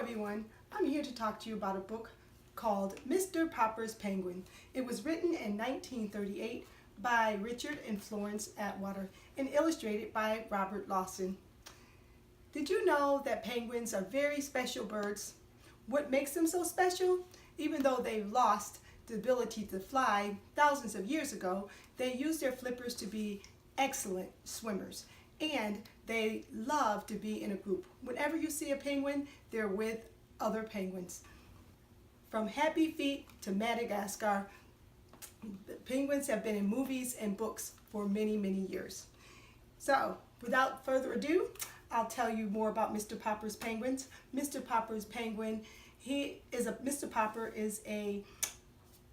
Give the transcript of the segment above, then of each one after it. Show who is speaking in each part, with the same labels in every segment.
Speaker 1: everyone, I'm here to talk to you about a book called Mr. Popper's Penguin. It was written in 1938 by Richard and Florence Atwater and illustrated by Robert Lawson. Did you know that penguins are very special birds? What makes them so special? Even though they've lost the ability to fly thousands of years ago, they use their flippers to be excellent swimmers. And they love to be in a group. Whenever you see a penguin, they're with other penguins. From Happy Feet to Madagascar, penguins have been in movies and books for many, many years. So, without further ado, I'll tell you more about Mr. Popper's Penguins. Mr. Popper's Penguin, Mr. Popper is a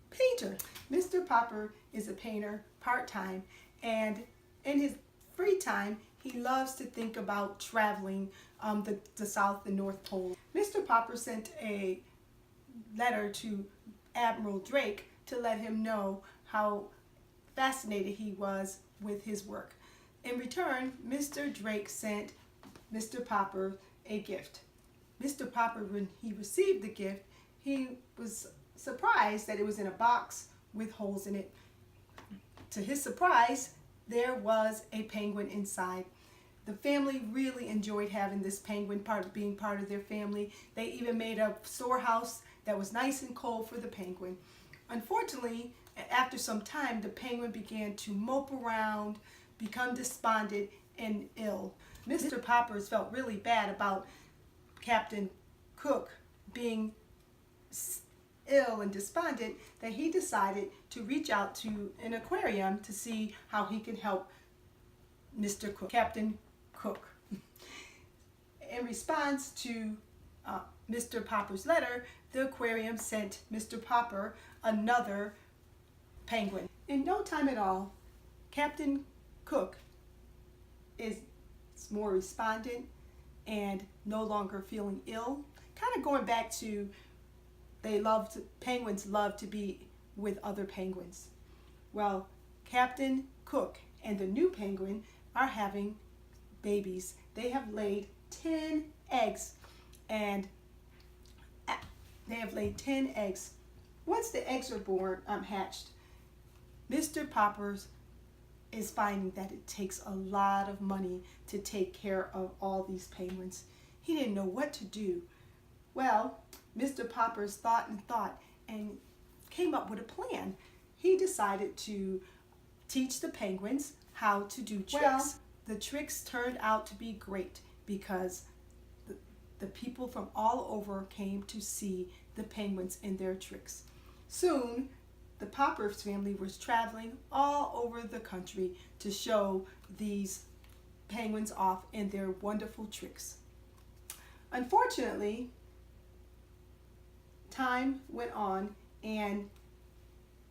Speaker 1: painter. Mr. Popper is a painter part-time, and in his free time, he loves to think about traveling the South and North Pole. Mr. Popper sent a letter to Admiral Drake to let him know how fascinated he was with his work. In return, Mr. Drake sent Mr. Popper a gift. Mr. Popper, when he received the gift, he was surprised that it was in a box with holes in it. To his surprise, there was a penguin inside. The family really enjoyed having this penguin being part of their family. They even made a storehouse that was nice and cold for the penguin. Unfortunately, after some time, the penguin began to mope around, become despondent and ill. Mr. Poppers felt really bad about Captain Cook being ill and despondent that he decided to reach out to an aquarium to see how he could help Mr. Cook, Captain Cook. In response to Mr. Popper's letter, the aquarium sent Mr. Popper another penguin. In no time at all, Captain Cook is more respondent and no longer feeling ill. Kind of going back to penguins love to be with other penguins. Well, Captain Cook and the new penguin are having babies. They have laid 10 eggs, and they have laid 10 eggs. Once the eggs are hatched, Mr. Poppers is finding that it takes a lot of money to take care of all these penguins. He didn't know what to do. Well, Mr. Poppers thought and came up with a plan. He decided to teach the penguins how to do tricks. Well, the tricks turned out to be great because the people from all over came to see the penguins in their tricks. Soon, the Poppers family was traveling all over the country to show these penguins off in their wonderful tricks. Unfortunately, time went on and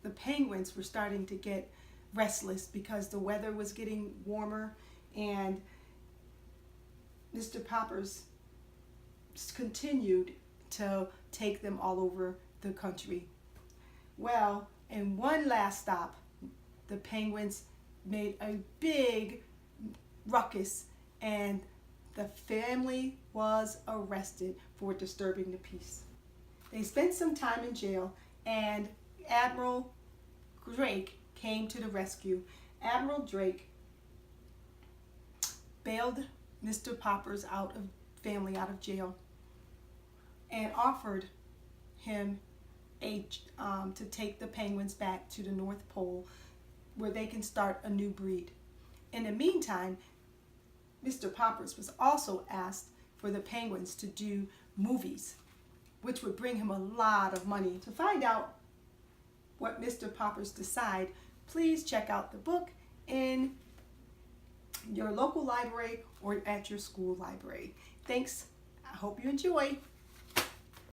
Speaker 1: the penguins were starting to get restless because the weather was getting warmer, and Mr. Poppers continued to take them all over the country. Well, in one last stop, the penguins made a big ruckus and the family was arrested for disturbing the peace. They spent some time in jail, and Admiral Drake came to the rescue. Admiral Drake bailed Mr. Poppers family out of jail and offered him to take the penguins back to the North Pole where they can start a new breed. In the meantime, Mr. Poppers was also asked for the penguins to do movies, which would bring him a lot of money. To find out what Mr. Poppers decide, please check out the book in your local library or at your school library. Thanks. I hope you enjoy.